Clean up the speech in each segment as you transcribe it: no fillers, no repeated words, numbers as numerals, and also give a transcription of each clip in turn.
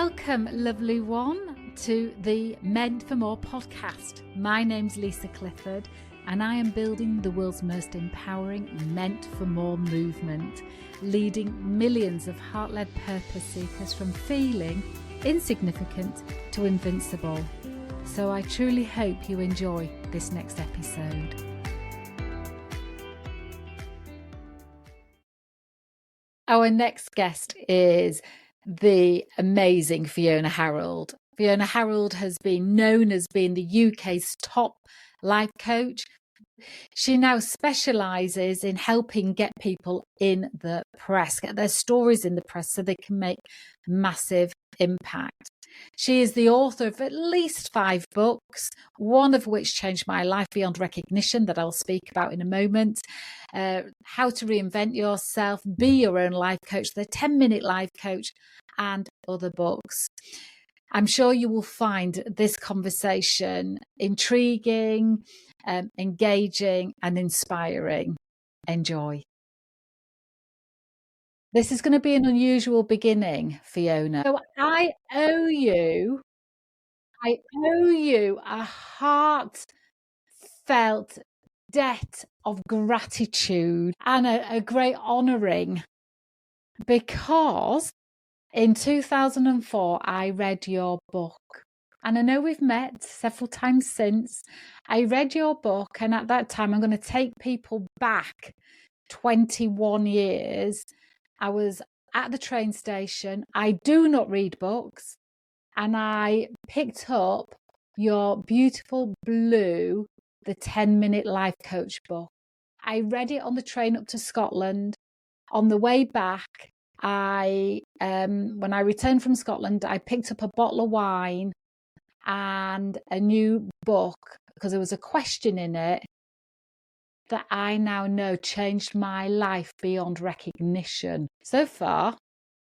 Welcome, lovely one, to the Meant for More podcast. My name's Lisa Clifford, and I am building the world's most empowering Meant for More movement, leading millions of heart-led purpose seekers from feeling insignificant to invincible. So I truly hope you enjoy this next episode. Our next guest is the amazing Fiona Harrold. Fiona Harrold has been known as being the UK's top life coach. She now specialises in helping get people in the press, get their stories in the press so they can make massive impact. She is the author of at least 5 books, one of which changed my life beyond recognition that I'll speak about in a moment. How to Reinvent Yourself, Be Your Own Life Coach, the 10-Minute Life Coach, and other books. I'm sure you will find this conversation intriguing, engaging, and inspiring. Enjoy. This is going to be an unusual beginning, Fiona. So I owe you a heartfelt debt of gratitude and a great honouring, because in 2004 I read your book. And I know we've met several times since. I read your book, and at that time, I'm going to take people back 21 years. I was at the train station. I do not read books. And I picked up your beautiful blue, the 10-Minute Life Coach book. I read it on the train up to Scotland. On the way back, when I returned from Scotland, I picked up a bottle of wine and a new book, because there was a question in it that I now know changed my life beyond recognition. So far,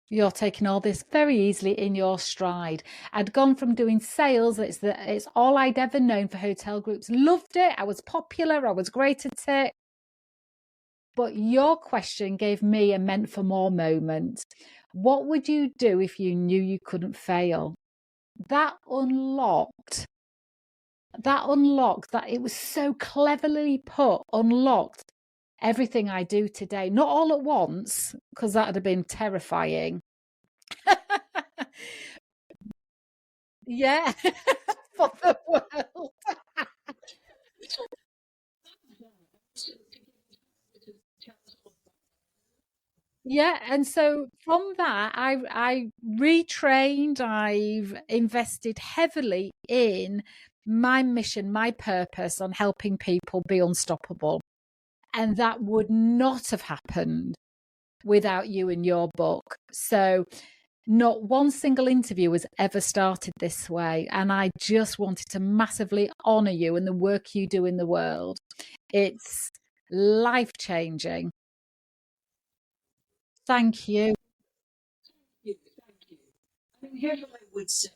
you're taking all this very easily in your stride. I'd gone from doing sales, it's all I'd ever known for hotel groups. Loved it. I was popular. I was great at it. But your question gave me a meant for more moment. What would you do if you knew you couldn't fail? That unlocked, that it was so cleverly put, unlocked everything I do today. Not all at once, because that would have been terrifying. Yeah, for the world. Yeah, and so from that, I retrained. I've invested heavily in my mission, my purpose on helping people be unstoppable. And that would not have happened without you and your book. So not one single interview has ever started this way. And I just wanted to massively honour you and the work you do in the world. It's life-changing. Thank you. Thank you. I mean, here's what I would say.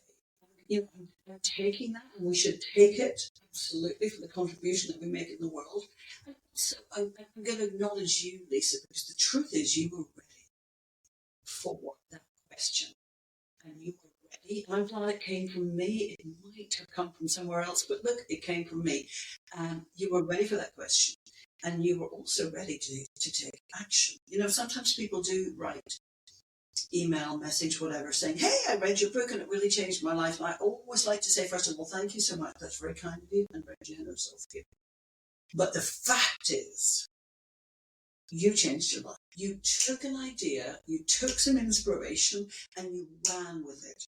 I'm taking that, and we should take it absolutely for the contribution that we make in the world. And so I'm going to acknowledge you, Lisa, because the truth is you were ready for that question, and you were ready. And I'm glad it came from me. It might have come from somewhere else, but look, it came from me. You were ready for that question, and you were also ready to take action. Sometimes people do write email, message, whatever, saying, hey, I read your book and it really changed my life. And I always like to say, first of all, thank you so much. That's very kind of you and very generous of you. But the fact is, you changed your life. You took an idea, you took some inspiration, and you ran with it.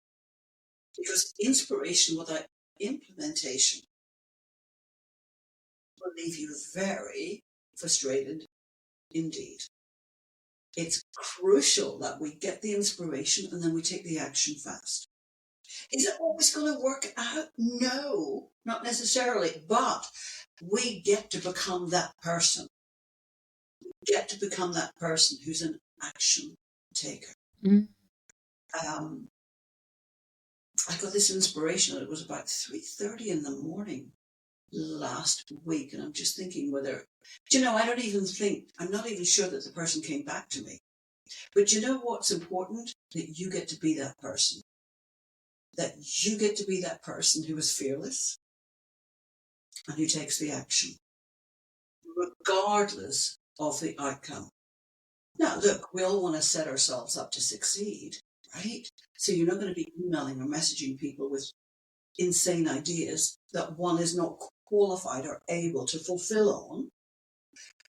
Because inspiration without implementation will leave you very frustrated indeed. It's crucial that we get the inspiration and then we take the action fast. Is it always going to work out? No, not necessarily. But we get to become that person. We get to become that person who's an action taker. Mm. I got this inspiration. It was about 3:30 in the morning last week, and I'm just thinking whether, I'm not even sure that the person came back to me. But you know what's important? That you get to be that person. that you get to be that person who is fearless and who takes the action, regardless of the outcome. Now, look, we all want to set ourselves up to succeed, right? So you're not going to be emailing or messaging people with insane ideas that one is not qualified or able to fulfill on.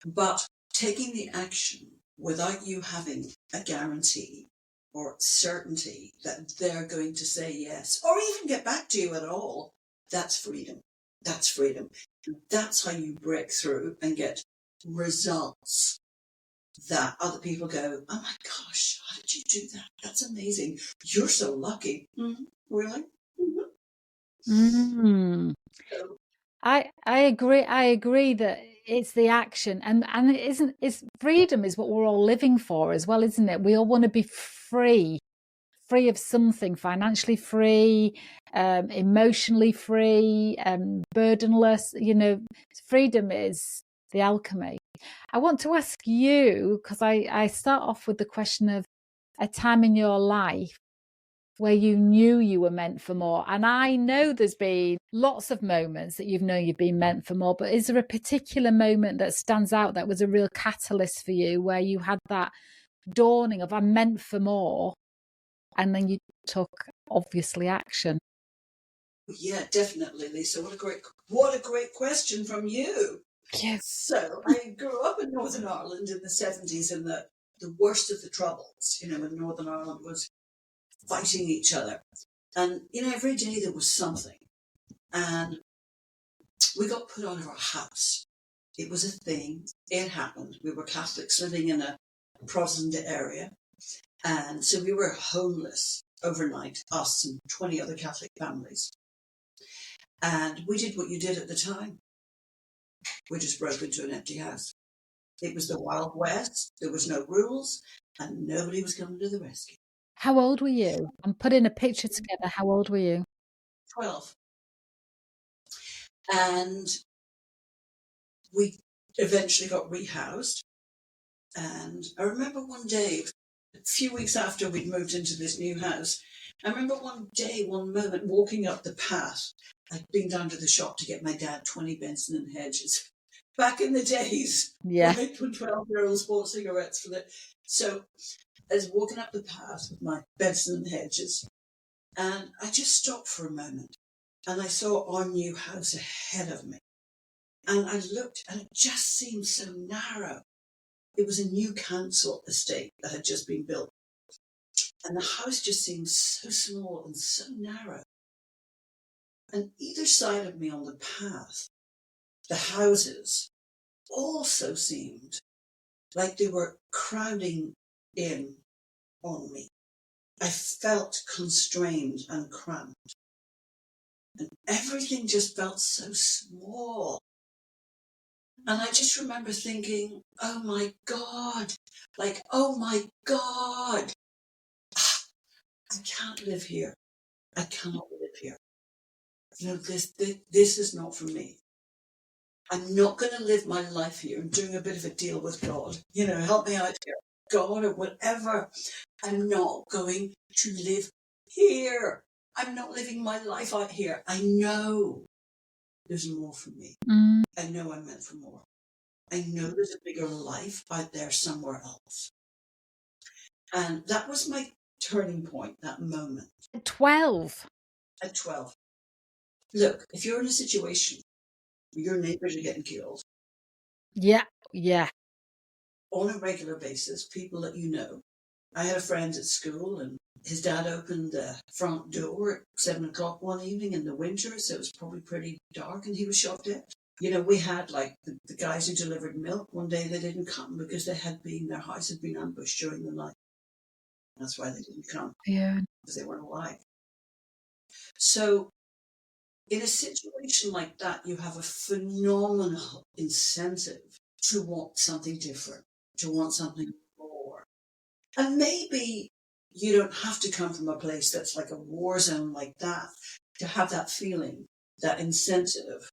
But taking the action without you having a guarantee or certainty that they're going to say yes or even get back to you at all, that's freedom. That's freedom. That's how you break through and get results that other people go, oh my gosh, how did you do that? That's amazing. You're so lucky. Mm-hmm. Really? Mm. So, I agree. I agree that it's the action, and it's freedom is what we're all living for as well, isn't it? We all want to be free of something, financially free, emotionally free, burdenless. Freedom is the alchemy. I want to ask you, because I start off with the question of a time in your life where you knew you were meant for more. And I know there's been lots of moments that you've known you've been meant for more, but is there a particular moment that stands out that was a real catalyst for you, where you had that dawning of I'm meant for more, and then you took obviously action? yeah, definitely, Lisa. What a great question from you. Yeah. So I grew up in Northern Ireland in the 70s in the worst of the troubles, when Northern Ireland was fighting each other. And, every day there was something. And we got put out of our house. It was a thing. It happened. We were Catholics living in a Protestant area. And so we were homeless overnight, us and 20 other Catholic families. And we did what you did at the time. We just broke into an empty house. It was the Wild West. There was no rules, and nobody was coming to the rescue. How old were you? I'm putting a picture together. How old were you? 12. And we eventually got rehoused. And I remember one day, a few weeks after we'd moved into this new house, I remember one moment, walking up the path. I'd been down to the shop to get my dad 20 Benson and Hedges. Back in the days, Yeah. right, when 12-year-olds bought cigarettes for the... So I was walking up the path with my Benson and Hedges, and I just stopped for a moment, and I saw our new house ahead of me. And I looked, and it just seemed so narrow. It was a new council estate that had just been built. And the house just seemed so small and so narrow. And either side of me on the path, the houses also seemed like they were crowding in on me. I felt constrained and cramped. And everything just felt so small. And I just remember thinking, oh my God, oh my God, I can't live here. I cannot live here. This is not for me. I'm not going to live my life here. I'm doing a bit of a deal with God. Help me out here, God, or whatever. I'm not going to live here. I'm not living my life out here. I know there's more for me. I know I'm meant for more. I know there's a bigger life out there somewhere else. And that was my turning point, that moment. At 12? At 12. Look, if you're in a situation where your neighbours are getting killed. Yeah. On a regular basis, people that you know. I had a friend at school, and his dad opened the front door at 7 o'clock one evening in the winter, so it was probably pretty dark, and he was shot dead. We had the guys who delivered milk. One day they didn't come because their house had been ambushed during the night. That's why they didn't come. Yeah. Because they weren't alive. So in a situation like that, you have a phenomenal incentive to want something different, to want something more. And maybe you don't have to come from a place that's like a war zone like that to have that feeling, that incentive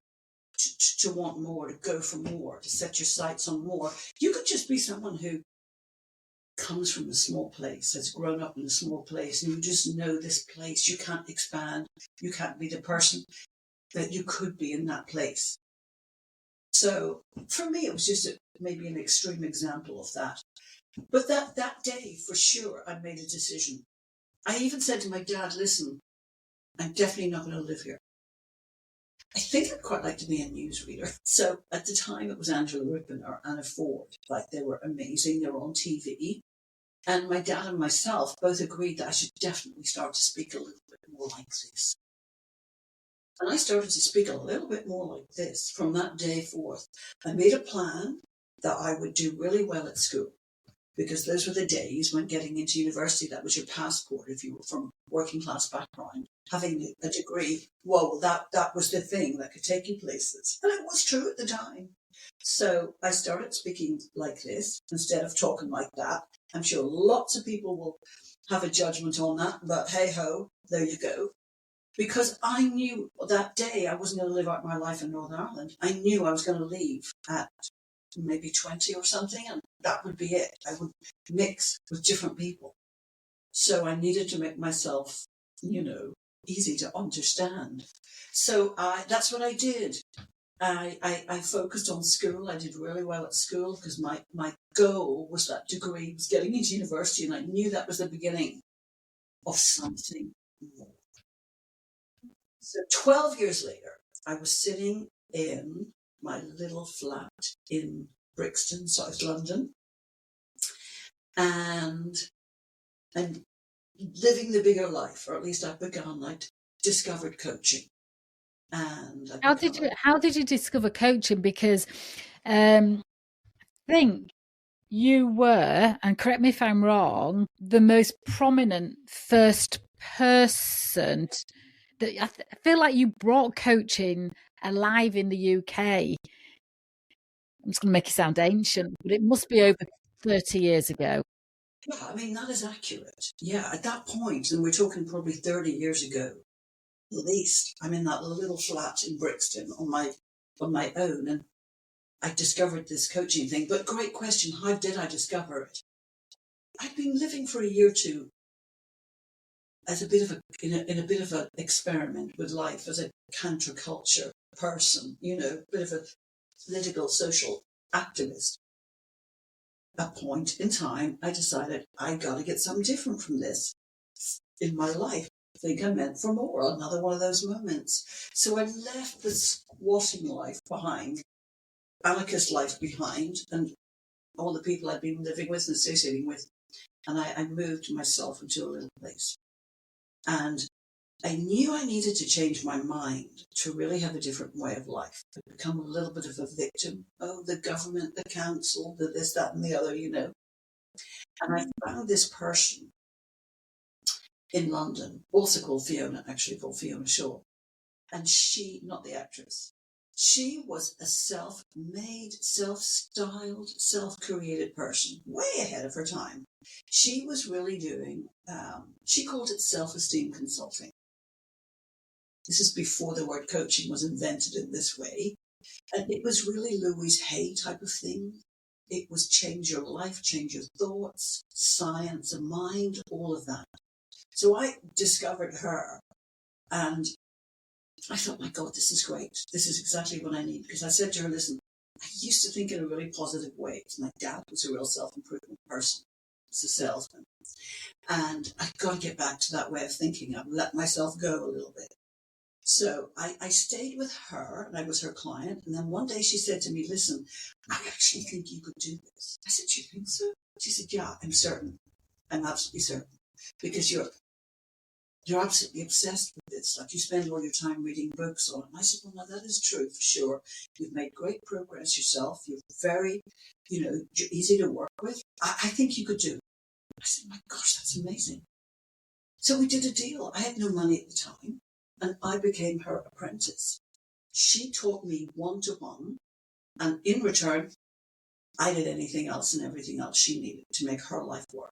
to want more, to go for more, to set your sights on more. You could just be someone who comes from a small place, has grown up in a small place, and you just know this place. You can't expand. You can't be the person that you could be in that place. So for me, it was just maybe an extreme example of that. But that day, for sure, I made a decision. I even said to my dad, listen, I'm definitely not going to live here. I think I'd quite like to be a newsreader. So at the time, it was Angela Rippon or Anna Ford. Like, they were amazing. They were on TV. And my dad and myself both agreed that I should definitely start to speak a little bit more like this. And I started to speak a little bit more like this from that day forth. I made a plan that I would do really well at school, because those were the days when getting into university, that was your passport if you were from working class background. Having a degree, well, that was the thing that could take you places. And it was true at the time. So I started speaking like this instead of talking like that. I'm sure lots of people will have a judgment on that, but hey ho, there you go. Because I knew that day I wasn't going to live out my life in Northern Ireland. I knew I was going to leave at maybe 20 or something, and that would be it. I would mix with different people. So I needed to make myself, easy to understand. So that's what I did. I focused on school. I did really well at school because my goal was that degree, was getting into university, and I knew that was the beginning of something more. So 12 years later, I was sitting in my little flat in Brixton, South London, and living the bigger life, or at least I began. I discovered coaching. And how did you discover coaching? Because I think you were, and correct me if I'm wrong, the most prominent first person that I feel like you brought coaching alive in the UK. I'm just going to make it sound ancient, but it must be over 30 years ago. Yeah, I mean, that is accurate. Yeah, at that point, and we're talking probably 30 years ago, at least, I'm in that little flat in Brixton on my own, and I discovered this coaching thing. But great question, how did I discover it? I'd been living for a year or two as a bit of in a bit of an experiment with life as a counterculture person, a bit of a political, social activist. At a point in time, I decided I got to get something different from this in my life. I think I meant for more, another one of those moments. So I left the squatting life behind, anarchist life behind, and all the people I'd been living with and associating with, and I moved myself into a little place. And I knew I needed to change my mind to really have a different way of life, to become a little bit of a victim. Oh, the government, the council, the this, that, and the other, And I found this person in London, also called Fiona Shaw. And she, not the actress, she was a self-made, self-styled, self-created person, way ahead of her time. She was really doing, she called it self-esteem consulting. This is before the word coaching was invented in this way. And it was really Louise Hay type of thing. It was change your life, change your thoughts, science of mind, all of that. So I discovered her, and I thought, my God, this is great. This is exactly what I need. Because I said to her, listen, I used to think in a really positive way. My dad was a real self-improvement person. He's a salesman. And I've got to get back to that way of thinking. I've let myself go a little bit. So I stayed with her, and I was her client. And then one day she said to me, listen, I actually think you could do this. I said, you think so? She said, yeah, I'm certain. I'm absolutely certain. Because you're absolutely obsessed with this. Like, you spend all your time reading books on it. And I said, well, no, that is true for sure. You've made great progress yourself. You're very, you're easy to work with. I think you could do it. I said, my gosh, that's amazing. So we did a deal. I had no money at the time, and I became her apprentice. She taught me one-to-one, and in return, I did anything else and everything else she needed to make her life work.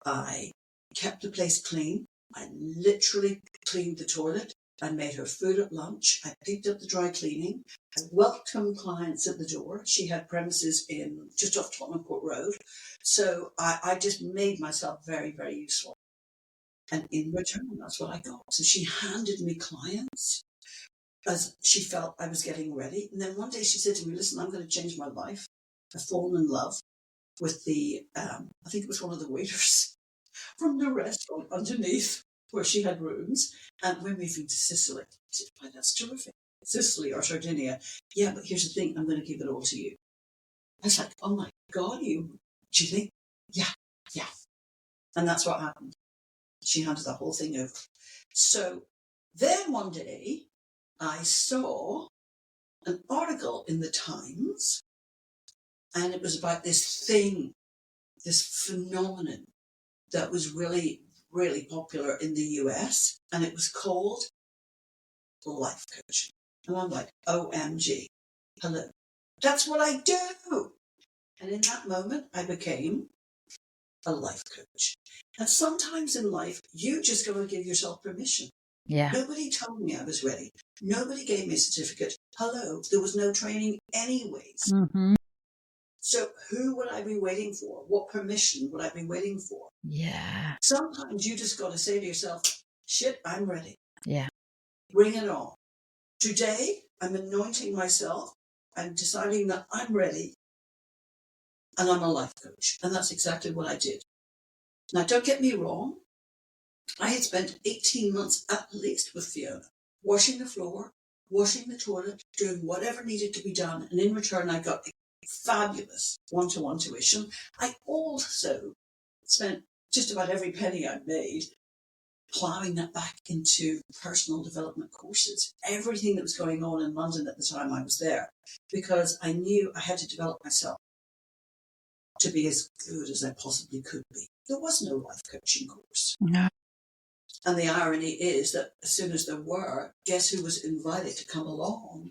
I kept the place clean. I literally cleaned the toilet. I made her food at lunch. I picked up the dry cleaning. I welcomed clients at the door. She had premises in just off Tottenham Court Road. So I just made myself very, very useful. And in return, that's what I got. So she handed me clients as she felt I was getting ready. And then one day she said to me, listen, I'm going to change my life. I've fallen in love with I think it was one of the waiters from the restaurant underneath where she had rooms, and we're moving to Sicily. I said, why, that's terrific. Sicily or Sardinia. Yeah, but here's the thing, I'm going to give it all to you. I was like, oh my God, do you think? Yeah. And that's what happened. She handed the whole thing over. So then one day I saw an article in the Times, and it was about this thing, this phenomenon that was really, really popular in the US, and it was called life coaching. And I'm like, OMG, hello. That's what I do. And in that moment, I became a life coach. And sometimes in life, you just got to give yourself permission. Yeah. Nobody told me I was ready. Nobody gave me a certificate. Hello, there was no training anyways. Mm-hmm. So who would I be waiting for? What permission would I be waiting for? Yeah. Sometimes you just got to say to yourself, shit, I'm ready. Yeah. Bring it on. Today, I'm anointing myself. I'm deciding that I'm ready. And I'm a life coach. And that's exactly what I did. Now, don't get me wrong. I had spent 18 months at least with Fiona, washing the floor, washing the toilet, doing whatever needed to be done. And in return, I got fabulous one-to-one tuition. I also spent just about every penny I made plowing that back into personal development courses, everything that was going on in London at the time I was there, because I knew I had to develop myself to be as good as I possibly could be. There was no life coaching course. No. And the irony is that as soon as there were, guess who was invited to come along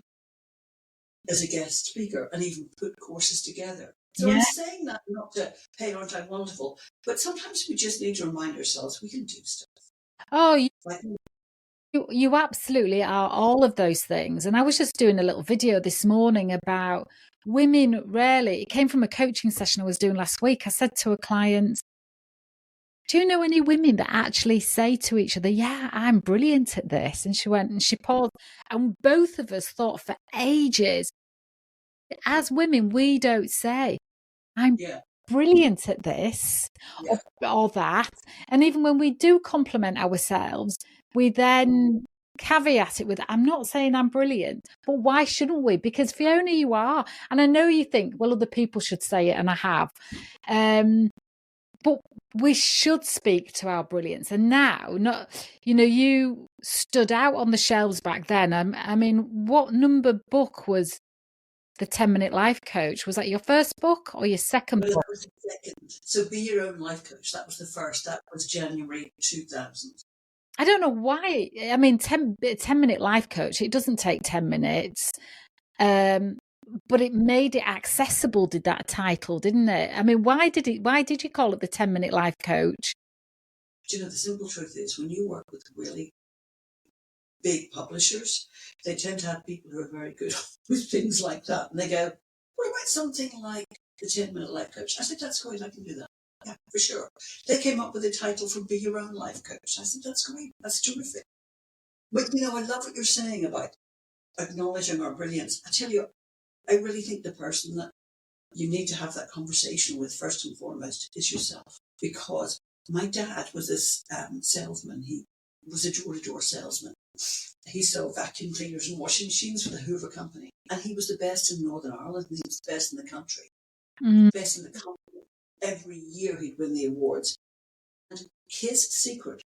as a guest speaker and even put courses together. So I'm saying that not to, hey, aren't I wonderful? But sometimes we just need to remind ourselves we can do stuff. Oh, you absolutely are all of those things. And I was just doing a little video this morning about women rarely, it came from a coaching session I was doing last week. I said to a client, do you know any women that actually say to each other, yeah, I'm brilliant at this? And she went and she paused. And both of us thought for ages, as women, we don't say, I'm brilliant at this or that. And even when we do compliment ourselves, we then caveat it with, I'm not saying I'm brilliant, but why shouldn't we? Because Fiona, you are. And I know you think, well, other people should say it, and I have. But we should speak to our brilliance. And now, you stood out on the shelves back then. I mean, what number book was the 10-Minute Life Coach? Was that your first book or your second book? That was the second. So Be Your Own Life Coach. That was the first. That was January 2000. I don't know why. I mean, 10-Minute Life Coach, it doesn't take 10 minutes. But it made it accessible, did that title, didn't it? I mean, why did you call it the 10-Minute Life Coach? Do you know, the simple truth is when you work with really big publishers, they tend to have people who are very good with things like that. And they go, what about something like the 10-Minute Life Coach? I said, that's great, I can do that. Yeah, for sure. They came up with a title for Be Your Own Life Coach. I said, that's great, that's terrific. But, I love what you're saying about acknowledging our brilliance. I tell you, I really think the person that you need to have that conversation with first and foremost is yourself. Because my dad was this salesman. He was a door-to-door salesman. He sold vacuum cleaners and washing machines for the Hoover Company. And he was the best in Northern Ireland, and he was the best in the country. Best in the company. Every year he'd win the awards. And his secret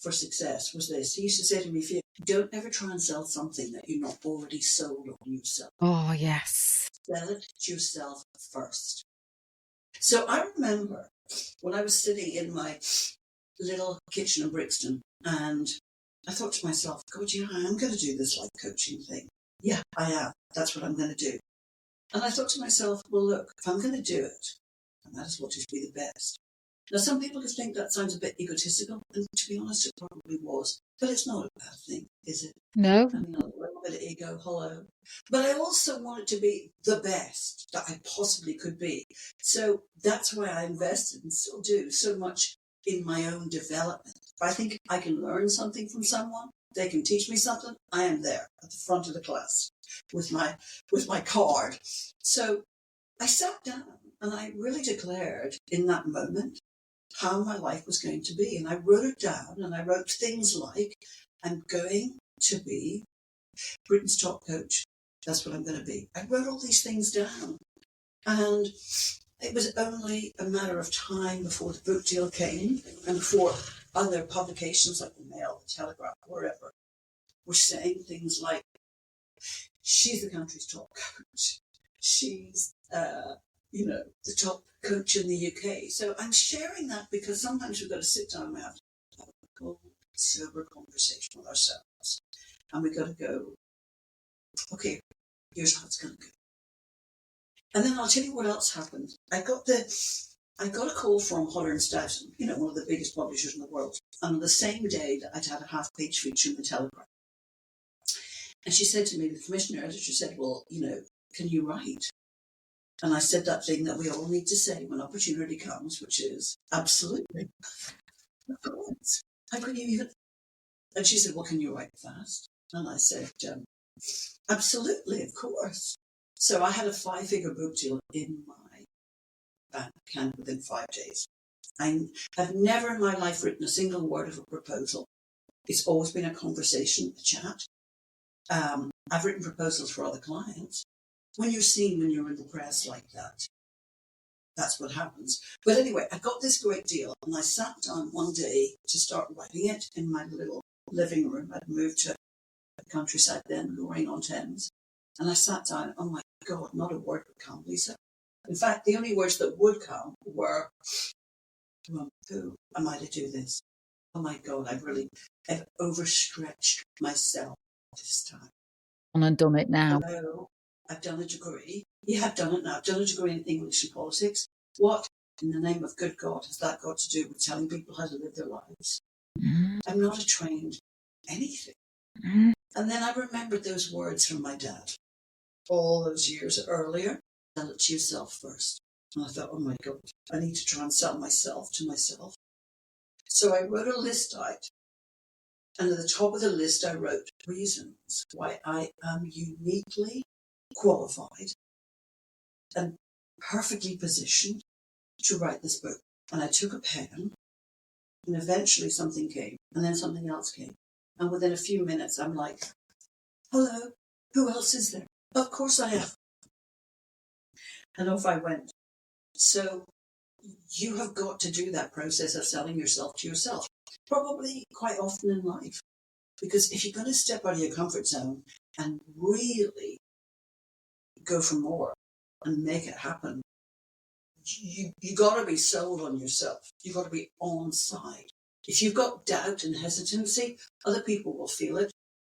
for success was this. He used to say to me, Fiona, don't ever try and sell something that you're not already sold on yourself. Oh, yes. Sell it to yourself first. So I remember when I was sitting in my little kitchen in Brixton, and I thought to myself, God, I am going to do this life coaching thing. Yeah, I am. That's what I'm going to do. And I thought to myself, well, look, if I'm going to do it, I might as well just be the best. Now, some people could think that sounds a bit egotistical, and to be honest, it probably was. But it's not a bad thing, is it? No. I mean, a little bit of ego, hello. But I also wanted to be the best that I possibly could be. So that's why I invested and still do so much in my own development. If I think I can learn something from someone, they can teach me something, I am there at the front of the class with my card. So I sat down and I really declared in that moment how my life was going to be. And I wrote it down, and I wrote things like, I'm going to be Britain's top coach. That's what I'm going to be. I wrote all these things down. And it was only a matter of time before the book deal came and before other publications like the Mail, the Telegraph, wherever, were saying things like, she's the country's top coach. She's, the top coach in the UK. So I'm sharing that because sometimes we've got to sit down and we have to have a cold, sober conversation with ourselves. And we've got to go, okay, here's how it's going to go. And then I'll tell you what else happened. I got a call from Hodder and Stoughton, one of the biggest publishers in the world. And on the same day that I'd had a half-page feature in the Telegraph. And she said to me, the commissioner editor said, well, can you write? And I said that thing that we all need to say when opportunity comes, which is absolutely. Of course. How could you even? And she said, well, can you write fast? And I said, absolutely, of course. So I had a 5-figure book deal in my bank account within 5 days. I have never in my life written a single word of a proposal. It's always been a conversation, a chat. I've written proposals for other clients. When you're seen, when you're in the press like that, that's what happens. But anyway, I got this great deal, and I sat down one day to start writing it in my little living room. I'd moved to the countryside then, Lorraine-on-Thames. And I sat down, oh my God, not a word would come, Lisa. In fact, the only words that would come were, who am I to do this? Oh my God, I've overstretched myself this time. And done it now. Hello, I've done a degree. You have done it now. I've done a degree in English and politics. What, in the name of good God, has that got to do with telling people how to live their lives? I'm not a trained anything. And then I remembered those words from my dad all those years earlier. Sell it to yourself first. And I thought, oh my God, I need to try and sell myself to myself. So I wrote a list out. And at the top of the list, I wrote reasons why I am uniquely qualified and perfectly positioned to write this book. And I took a pen, and eventually something came, and then something else came. And within a few minutes, I'm like, hello, who else is there? Of course I am. And off I went. So you have got to do that process of selling yourself to yourself, probably quite often in life. Because if you're going to step out of your comfort zone and really go for more and make it happen, you got to be sold on yourself. You got to be on side. If you've got doubt and hesitancy, other people will feel it.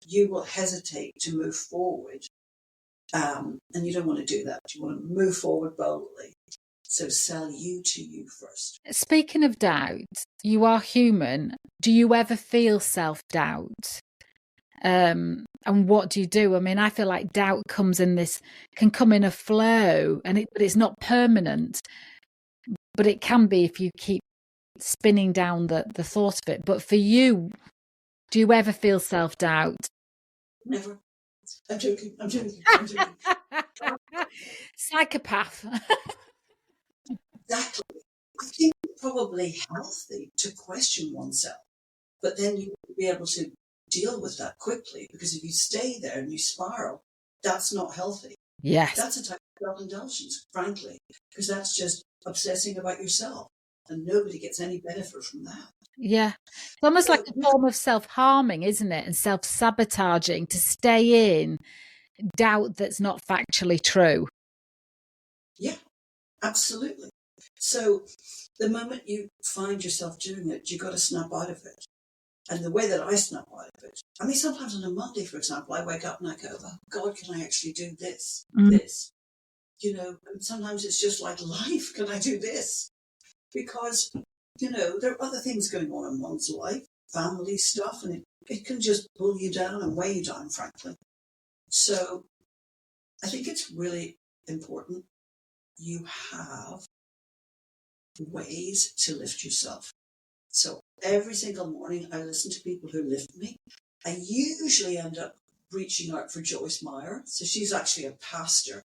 You will hesitate to move forward. And you don't want to do that. You want to move forward boldly. So sell you to you first. Speaking of doubt, you are human. Do you ever feel self-doubt? And what do you do? I mean, I feel like doubt can come in a flow, but it's not permanent. But it can be if you keep spinning down the thought of it. But for you, do you ever feel self-doubt? Never. I'm joking. Psychopath. Exactly. I think it's probably healthy to question oneself, but then you will be able to deal with that quickly, because if you stay there and you spiral, that's not healthy. Yes. That's a type of self-indulgence, frankly, because that's just obsessing about yourself, and nobody gets any benefit from that. Yeah. It's almost like a form of self-harming, isn't it? And self-sabotaging to stay in doubt that's not factually true. Yeah, absolutely. So the moment you find yourself doing it, you got to snap out of it. And the way that I snap out of it, I mean, sometimes on a Monday, for example, I wake up and I go, oh God, can I actually do this? This? And sometimes it's just like, life, can I do this? Because there are other things going on in one's life, family stuff, and it can just pull you down and weigh you down, frankly. So I think it's really important you have ways to lift yourself. So every single morning I listen to people who lift me. I usually end up reaching out for Joyce Meyer. So she's actually a pastor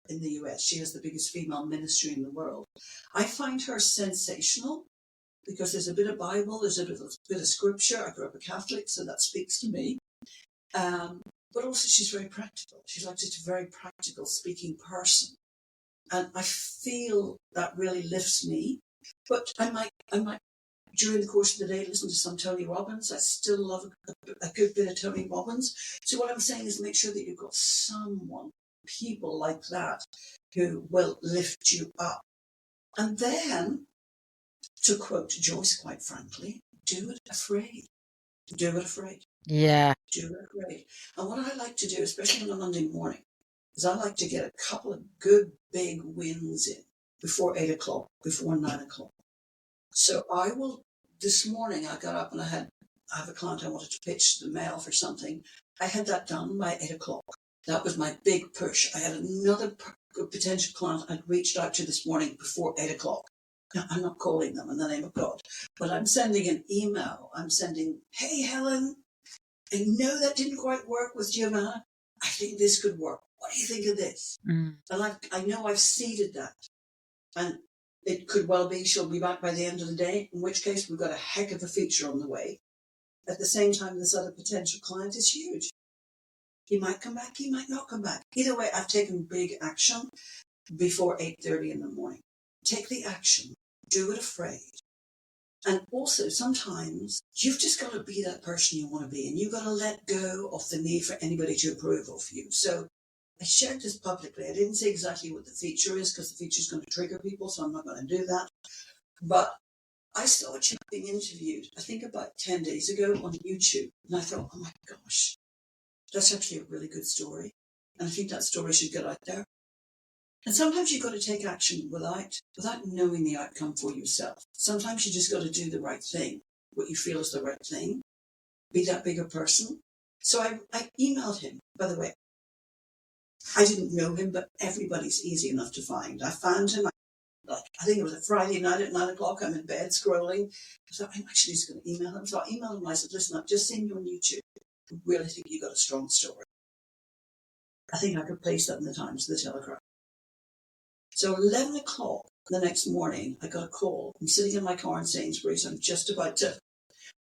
in the US. She has the biggest female ministry in the world. I find her sensational because there's a bit of Bible, there's a bit of scripture. I grew up a Catholic, so that speaks to me. But also she's very practical. She's like just a very practical speaking person. And I feel that really lifts me. But I might during the course of the day listen to some Tony Robbins. I still love a good bit of Tony Robbins. So what I'm saying is make sure that you've got people like that who will lift you up. And then, to quote Joyce, quite frankly, do it afraid. Do it afraid. Yeah. Do it afraid. And what I like to do, especially on a Monday morning, is I like to get a couple of good big wins in before 8 o'clock, before 9 o'clock. So this morning I got up and I have a client I wanted to pitch to the mail for something. I had that done by 8 o'clock. That was my big push. I had another potential client I'd reached out to this morning before 8 o'clock. Now, I'm not calling them in the name of God, but I'm sending an email. I'm sending, hey, Helen, I know that didn't quite work with Giovanna. I think this could work. What do you think of this? And I know I've seeded that. And it could well be she'll be back by the end of the day, in which case we've got a heck of a feature on the way. At the same time, this other potential client is huge. He might come back, he might not come back. Either way, I've taken big action before 8:30 in the morning. Take the action. Do it afraid. And also, sometimes you've just got to be that person you want to be, and you've got to let go of the need for anybody to approve of you. So I shared this publicly. I didn't say exactly what the feature is because the feature is going to trigger people, so I'm not going to do that. But I saw a chap being interviewed, I think about 10 days ago on YouTube, and I thought, oh my gosh, that's actually a really good story. And I think that story should get out there. And sometimes you've got to take action without knowing the outcome for yourself. Sometimes you just got to do the right thing, what you feel is the right thing. Be that bigger person. So I emailed him, by the way. I didn't know him, but everybody's easy enough to find. I found him, I think it was a Friday night at 9 o'clock. I'm in bed scrolling. I thought, I'm actually just going to email him. So I emailed him and I said, listen, I've just seen you on YouTube. I really think you got a strong story. I think I could place that in the Times, the Telegraph. So 11 o'clock the next morning, I got a call. I'm sitting in my car in Sainsbury's. I'm just about to,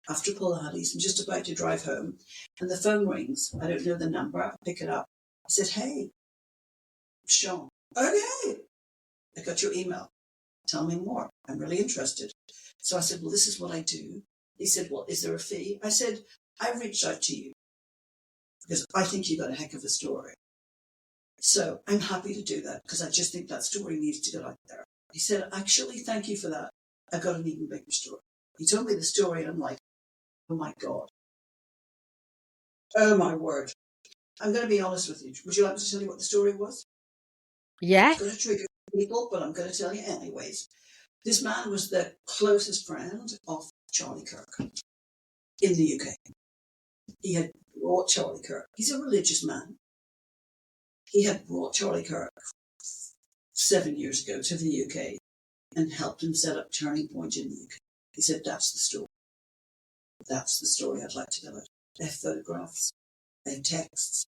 after Pilates, I'm just about to drive home. And the phone rings. I don't know the number. I pick it up. I said, hey, Sean. Okay. I got your email. Tell me more. I'm really interested. So I said, well, this is what I do. He said, well, is there a fee? I said, I reached out to you because I think you got a heck of a story. So I'm happy to do that because I just think that story needs to get out there. He said, actually, thank you for that. I got an even bigger story. He told me the story and I'm like, oh my God. Oh my word. I'm going to be honest with you. Would you like me to tell you what the story was? Yeah. It's going to trigger people, but I'm going to tell you anyways. This man was the closest friend of Charlie Kirk in the UK. He had brought Charlie Kirk. He's a religious man. He had brought Charlie Kirk 7 years ago to the UK and helped him set up Turning Point in the UK. He said, that's the story. That's the story I'd like to tell it. They have photographs. They have texts.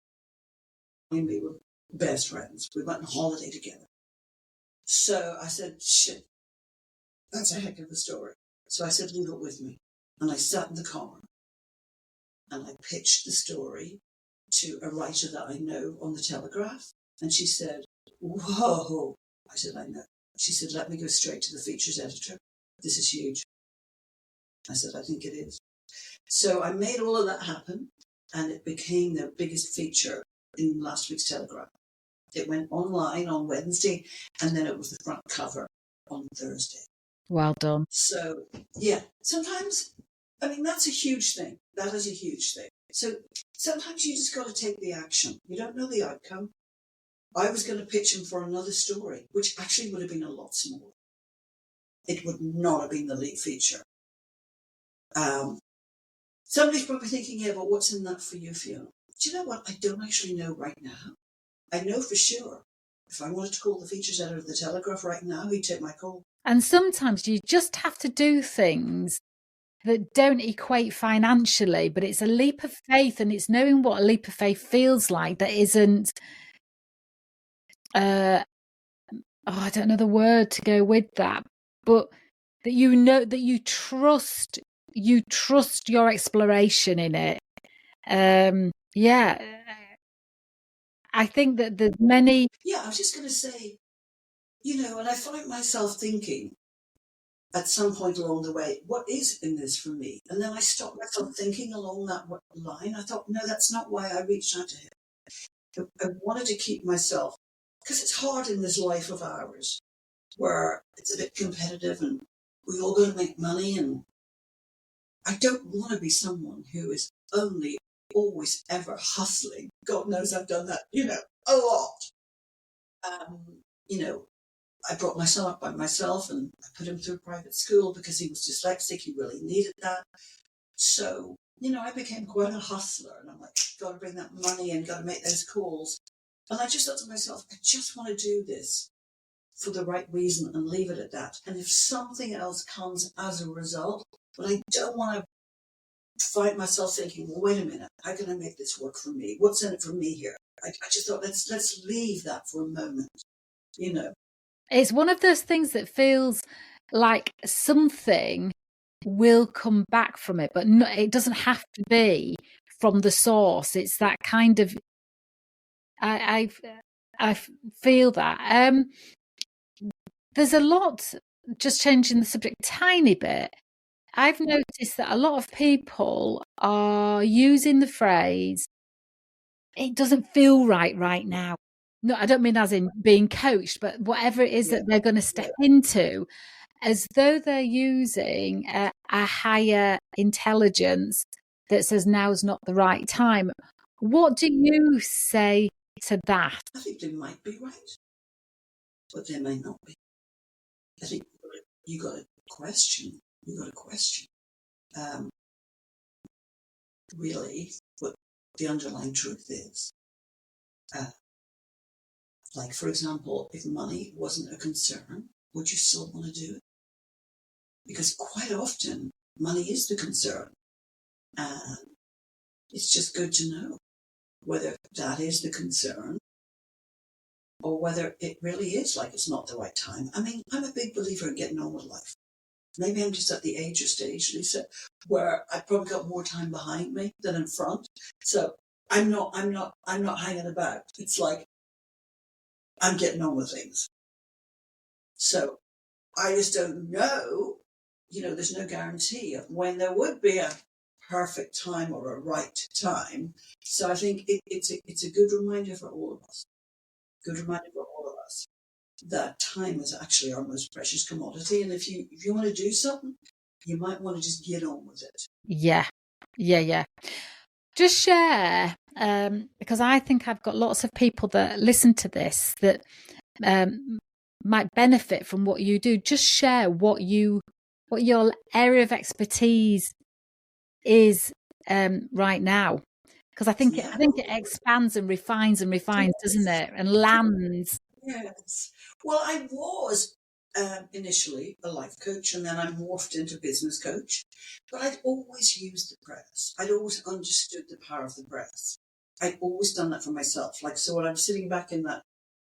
And we were best friends. We went on holiday together. So I said, shit, that's a heck of a story. So I said, leave it with me. And I sat in the car and I pitched the story to a writer that I know on the Telegraph. And she said, whoa. I said, I know. She said, let me go straight to the features editor. This is huge. I said, I think it is. So I made all of that happen and it became the biggest feature in last week's Telegraph. It went online on Wednesday and then it was the front cover on Thursday. Well done. So, yeah, sometimes, I mean, that's a huge thing. That is a huge thing. So sometimes you just got to take the action. You don't know the outcome. I was going to pitch him for another story, which actually would have been a lot smaller. it would not have been the lead feature. Somebody's probably thinking, yeah, but what's in that for you, Fiona? Do you know what? I don't actually know right now. I know for sure if I wanted to call the features editor of the Telegraph right now, he'd take my call. And sometimes you just have to do things that don't equate financially, but it's a leap of faith, and it's knowing what a leap of faith feels like that isn't, I don't know the word to go with that, but that you know, that you trust your exploration in it. Yeah. I think that there's many. Yeah, I was just going to say, and I find myself thinking at some point along the way, what is in this for me? And then I stopped myself thinking along that line. I thought, no, that's not why I reached out to him. I wanted to keep myself, because it's hard in this life of ours where it's a bit competitive and we all got to make money. And I don't want to be someone who is only always ever hustling. God knows I've done that, a lot. I brought my son up by myself and I put him through private school because he was dyslexic. He really needed that. So, I became quite a hustler, and I'm like, got to bring that money in, got to make those calls. And I just thought to myself, I just want to do this for the right reason and leave it at that. And if something else comes as a result, but I don't want to find myself thinking, well, wait a minute, how can I make this work for me? What's in it for me here? I just thought, let's leave that for a moment, It's one of those things that feels like something will come back from it, but no, it doesn't have to be from the source. It's that kind of, I feel that. There's a lot, just changing the subject a tiny bit. I've noticed that a lot of people are using the phrase, it doesn't feel right now. No, I don't mean as in being coached, but whatever it is that they're going to step into, as though they're using a higher intelligence that says now's not the right time. What do you say to that? I think they might be right, but they may not be. I think you got to question. Really what the underlying truth is. Like, for example, if money wasn't a concern, would you still want to do it? Because quite often money is the concern. And it's just good to know whether that is the concern or whether it really is like it's not the right time. I mean, I'm a big believer in getting on with life. Maybe I'm just at the age or stage, Lisa, where I've probably got more time behind me than in front. So I'm not hanging about. It's like I'm getting on with things. So I just don't know, there's no guarantee of when there would be a perfect time or a right time. So I think it's a good reminder for all of us. That time is actually our most precious commodity. And if you want to do something, you might want to just get on with it. Yeah. Just share, because I think I've got lots of people that listen to this that might benefit from what you do. Just share what your area of expertise is right now, because I think it expands and refines, doesn't it? And lands. Yes. Well, I was initially a life coach, and then I morphed into business coach. But I'd always used the press. I'd always understood the power of the press. I'd always done that for myself. Like, so when I'm sitting back in that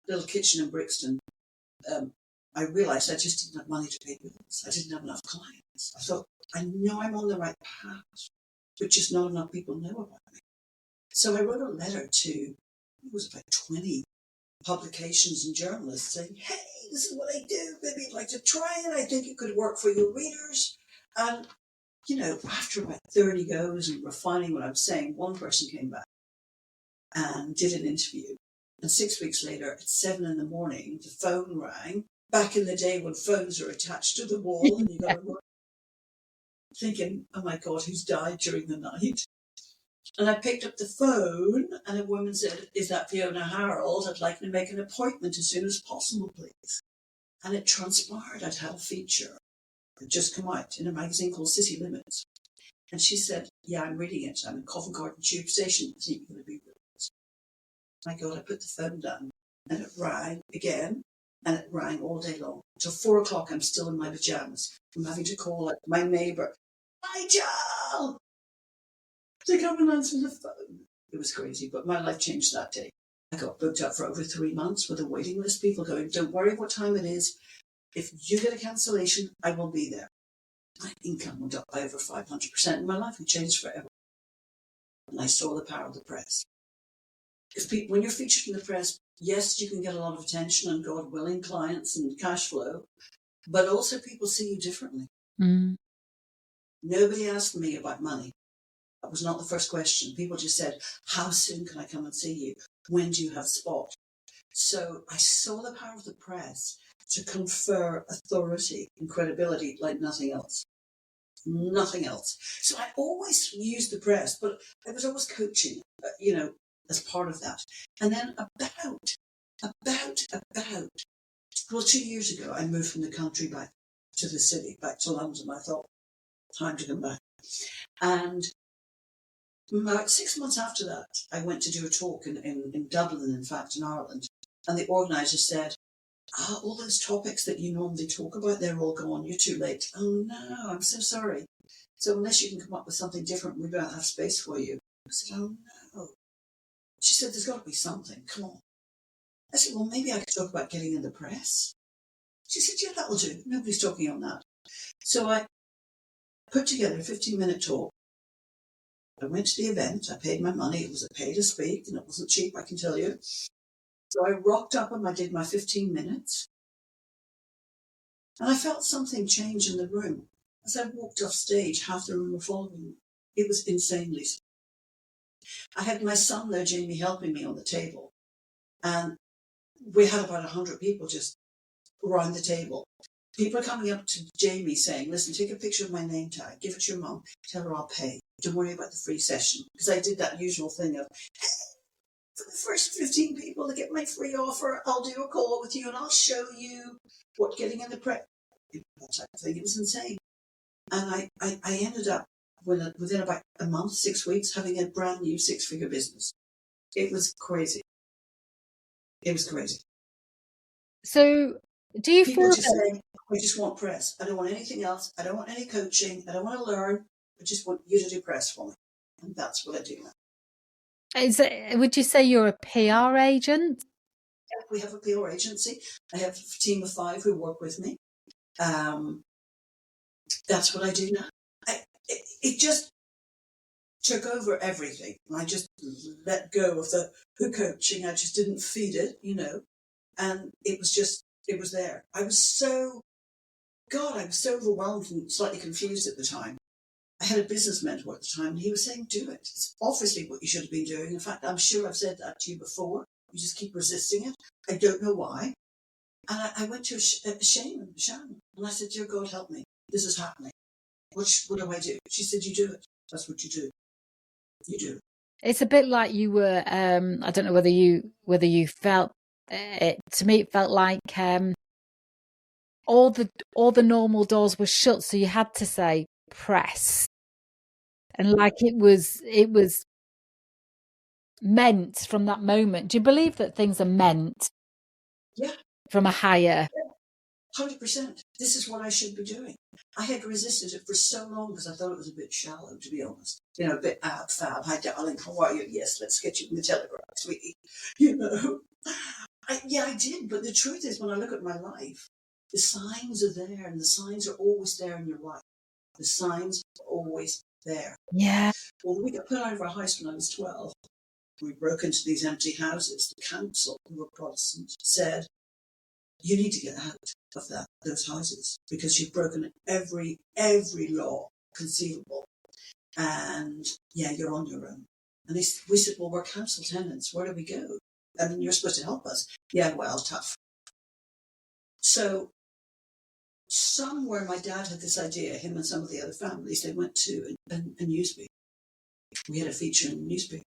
little kitchen in Brixton, I realised I just didn't have money to pay bills. I didn't have enough clients. I thought, I know I'm on the right path, but just not enough people know about me. So I wrote a letter to, it was about 20 publications and journalists saying, hey, this is what I do. Maybe you'd like to try it. I think it could work for your readers. And, after about 30 goes and refining what I'm saying, one person came back and did an interview. And 6 weeks later, at 7 a.m, the phone rang. Back in the day when phones are attached to the wall and you got to work, thinking, oh my God, who's died during the night? And I picked up the phone and a woman said, is that Fiona Harrold? I'd like to make an appointment as soon as possible, please. And it transpired I'd had a feature had just come out in a magazine called City Limits. And she said, yeah, I'm reading it. I'm in Covent Garden Tube Station. I think you're going to be with us. My God, I put the phone down and it rang again. And it rang all day long. Till 4 o'clock, I'm still in my pajamas. I'm having to call my neighbour, Nigel, to come and answer the phone. It was crazy, but my life changed that day. I got booked up for over 3 months with a waiting list. People going, don't worry what time it is. If you get a cancellation, I will be there. My income went up by over 500%, and my life had changed forever. And I saw the power of the press. Because when you're featured in the press, yes, you can get a lot of attention and, God willing, clients and cash flow, but also people see you differently. Mm. Nobody asked me about money. That was not the first question. People just said, how soon can I come and see you? When do you have a spot? So I saw the power of the press to confer authority and credibility like nothing else. Nothing else. So I always used the press, but I was always coaching, as part of that. And then well, 2 years ago, I moved from the country back to the city, back to London. I thought, time to come back. And about 6 months after that, I went to do a talk in Dublin, in fact, in Ireland. And the organiser said, all those topics that you normally talk about, they're all gone. You're too late. Oh, no, I'm so sorry. So unless you can come up with something different, we don't have space for you. I said, oh, no. She said, there's got to be something. Come on. I said, well, maybe I could talk about getting in the press. She said, yeah, that'll do. Nobody's talking on that. So I put together a 15-minute talk. I went to the event. I paid my money. It was a pay to speak, and it wasn't cheap, I can tell you. So I rocked up and I did my 15 minutes. And I felt something change in the room. As I walked off stage, half the room were following me. It was insanely so. I had my son there, Jamie, helping me on the table. And we had about 100 people just around the table. People are coming up to Jamie saying, listen, take a picture of my name tag, give it to your mum, tell her I'll pay. Don't worry about the free session. Because I did that usual thing of, hey, for the first 15 people to get my free offer, I'll do a call with you and I'll show you what getting in the prep, that type of thing. It was insane. And I ended up within about a month, 6 weeks, having a brand new 6-figure business. It was crazy. It was crazy. So do you People feel just saying, I just want press. I don't want anything else. I don't want any coaching. I don't want to learn. I just want you to do press for me. And that's what I do now. would you say you're a PR agent? Yeah, we have a PR agency. I have a team of 5 who work with me. That's what I do now. It just took over everything. I just let go of the coaching. I just didn't feed it, and it was there. I was so overwhelmed and slightly confused at the time. I had a business mentor at the time, and he was saying, do it. It's obviously what you should have been doing. In fact, I'm sure I've said that to you before. You just keep resisting it. I don't know why. And I went to a shaman, and I said, dear God, help me. This is happening. What do I do? She said, you do it. That's what you do. You do. It's a bit like you were, I don't know whether you felt it. To me, it felt like all the normal doors were shut, so you had to say press, and like it was meant from that moment. Do you believe that things are meant? Yeah. From a higher. 100%. This is what I should be doing. I had resisted it for so long because I thought it was a bit shallow, to be honest. A bit fab. Hi, darling, how are you? Yes, let's get you in the Telegraph, sweetie. I did. But the truth is, when I look at my life, the signs are there, and the signs are always there in your life. The signs are always there. Yeah. Well, we got put out of our house when I was 12. We broke into these empty houses. The council, who were Protestant, said, you need to get out of those houses because you've broken every law conceivable, and you're on your own. And we said, well, we're council tenants. Where do we go? I mean, you're supposed to help us. Yeah, well, tough. So somewhere my dad had this idea, him and some of the other families, they went to a newspaper. We had a feature in the newspaper.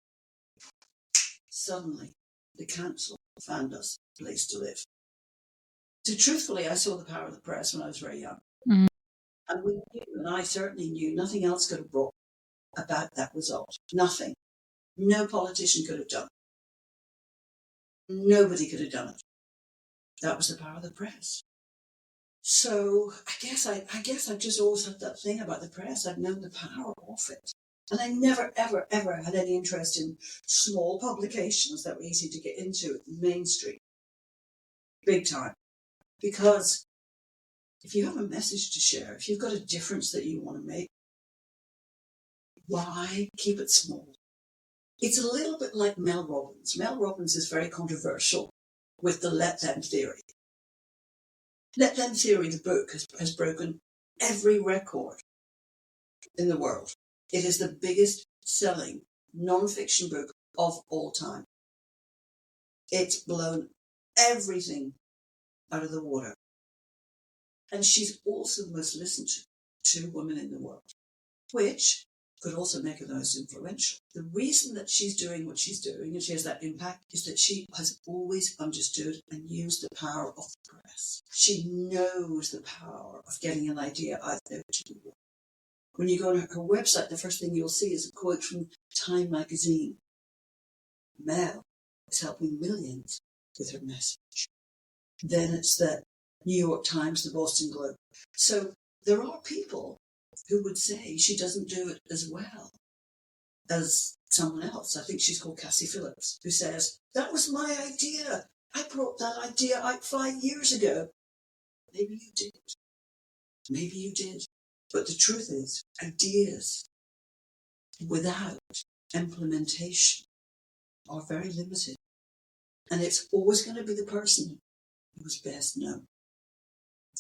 Suddenly, the council found us a place to live. So truthfully, I saw the power of the press when I was very young. Mm. And we knew, and I certainly knew, nothing else could have brought about that result. Nothing. No politician could have done it. Nobody could have done it. That was the power of the press. So I guess I just always had that thing about the press. I'd known the power of it. And I never, ever, ever had any interest in small publications that were easy to get into mainstream. Big time. Because if you have a message to share, if you've got a difference that you want to make, why keep it small? It's a little bit like Mel Robbins. Mel Robbins is very controversial with the let them theory. Let them theory, the book, has broken every record in the world. It is the biggest selling non-fiction book of all time. It's blown everything out of the water. And she's also the most listened to woman in the world, which could also make her the most influential. The reason that she's doing what she's doing and she has that impact is that she has always understood and used the power of the press. She knows the power of getting an idea out there to the world. When you go on her website, the first thing you'll see is a quote from Time magazine. Mel is helping millions with her message. Then it's the New York Times, the Boston Globe. So there are people who would say she doesn't do it as well as someone else. I think she's called Cassie Phillips, who says, that was my idea. I brought that idea out 5 years ago. Maybe you did. Maybe you did. But the truth is, ideas without implementation are very limited. And it's always going to be the person who's best known,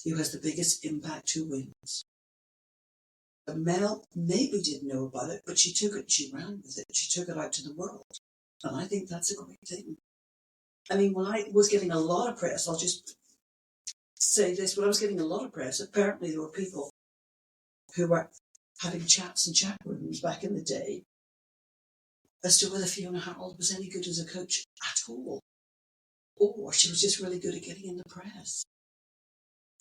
who has the biggest impact, who wins. Mel maybe didn't know about it, but she took it and she ran with it. She took it out to the world. And I think that's a great thing. I mean, when I was getting a lot of press, I'll just say this, when I was getting a lot of press, apparently there were people who were having chats in chat rooms back in the day as to whether Fiona Harrold was any good as a coach at all, or she was just really good at getting in the press.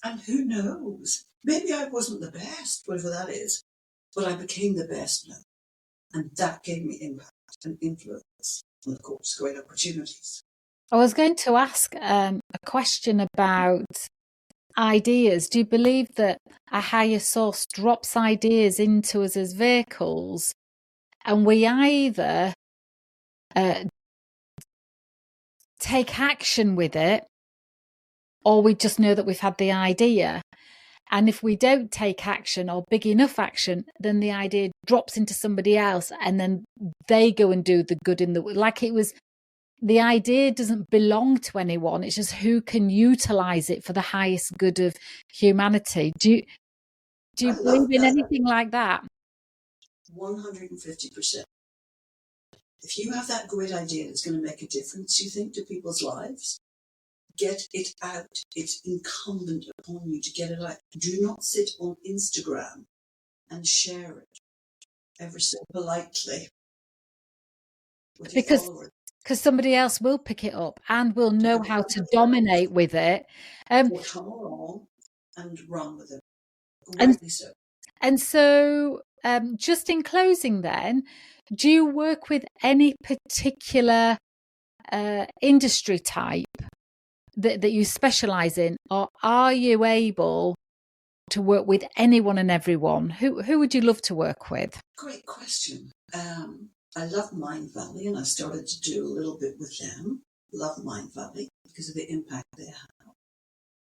And who knows? Maybe I wasn't the best, whatever that is, but I became the best known. And that gave me impact and influence, and of course, great opportunities. I was going to ask a question about ideas. Do you believe that a higher source drops ideas into us as vehicles, and we either take action with it, or we just know that we've had the idea? And if we don't take action or big enough action, then the idea drops into somebody else and then they go and do the good in the, like it was, the idea doesn't belong to anyone. It's just who can utilize it for the highest good of humanity. Do you believe in anything like that? 150%. If you have that great idea that's going to make a difference, you think, to people's lives, get it out. It's incumbent upon you to get it out. Do not sit on Instagram and share it ever so politely with your followers. Because somebody else will pick it up and will know how to dominate with it. Will come along and run with it. Rightly so. And so, just in closing then, do you work with any particular industry type that you specialise in, or are you able to work with anyone and everyone? Who would you love to work with? Great question. I love Mind Valley, and I started to do a little bit with them. Love Mind Valley because of the impact they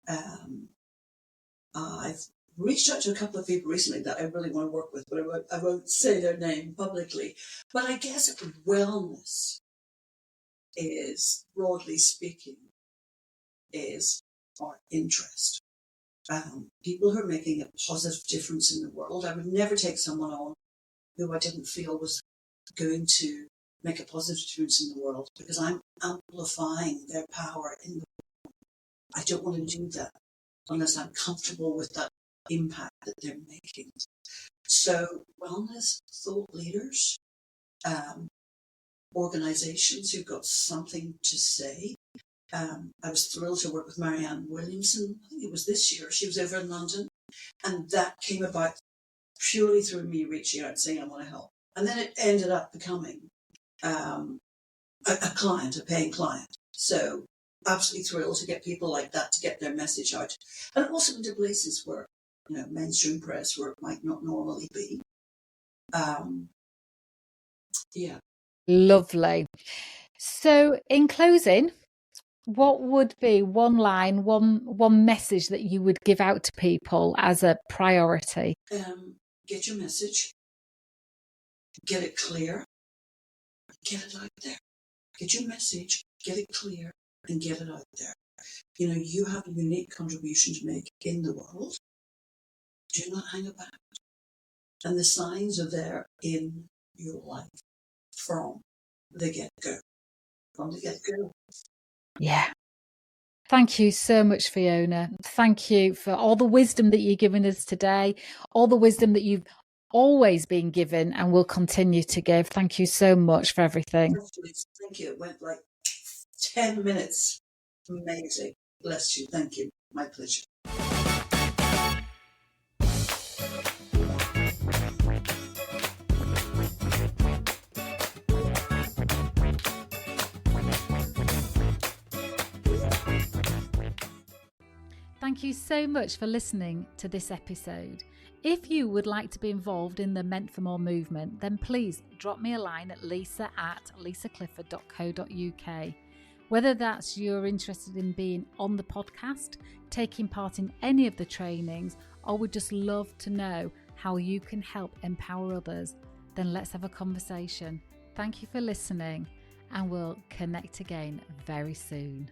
have. I've reached out to a couple of people recently that I really want to work with, but I won't say their name publicly. But I guess wellness is, broadly speaking, is our interest. People who are making a positive difference in the world. I would never take someone on who I didn't feel was going to make a positive difference in the world, because I'm amplifying their power in the world. I don't want to do that unless I'm comfortable with that impact that they're making. So wellness, thought leaders, organizations who've got something to say. I was thrilled to work with Marianne Williamson. I think it was this year. She was over in London And that came about purely through me reaching out and saying, I want to help. And then it ended up becoming a client, a paying client. So absolutely thrilled to get people like that to get their message out. And also into places where, mainstream press, where it might not normally be. Yeah. Lovely. So in closing, what would be one line, one message that you would give out to people as a priority? Get your message, get it clear, get it out there. Get your message, get it clear, and get it out there. You have a unique contribution to make in the world. Do not hang about. And the signs are there in your life from the get-go. From the get-go. Yeah. Thank you so much, Fiona. Thank you for all the wisdom that you've given us today, all the wisdom that you've always been given and will continue to give. Thank you so much for everything. Thank you. It went like 10 minutes. Amazing. Bless you. Thank you. My pleasure. Thank you so much for listening to this episode. If you would like to be involved in the Meant for More movement, then please drop me a line at lisa@lisaclifford.co.uk. Whether that's you're interested in being on the podcast, taking part in any of the trainings, or would just love to know how you can help empower others, then let's have a conversation. Thank you for listening, and we'll connect again very soon.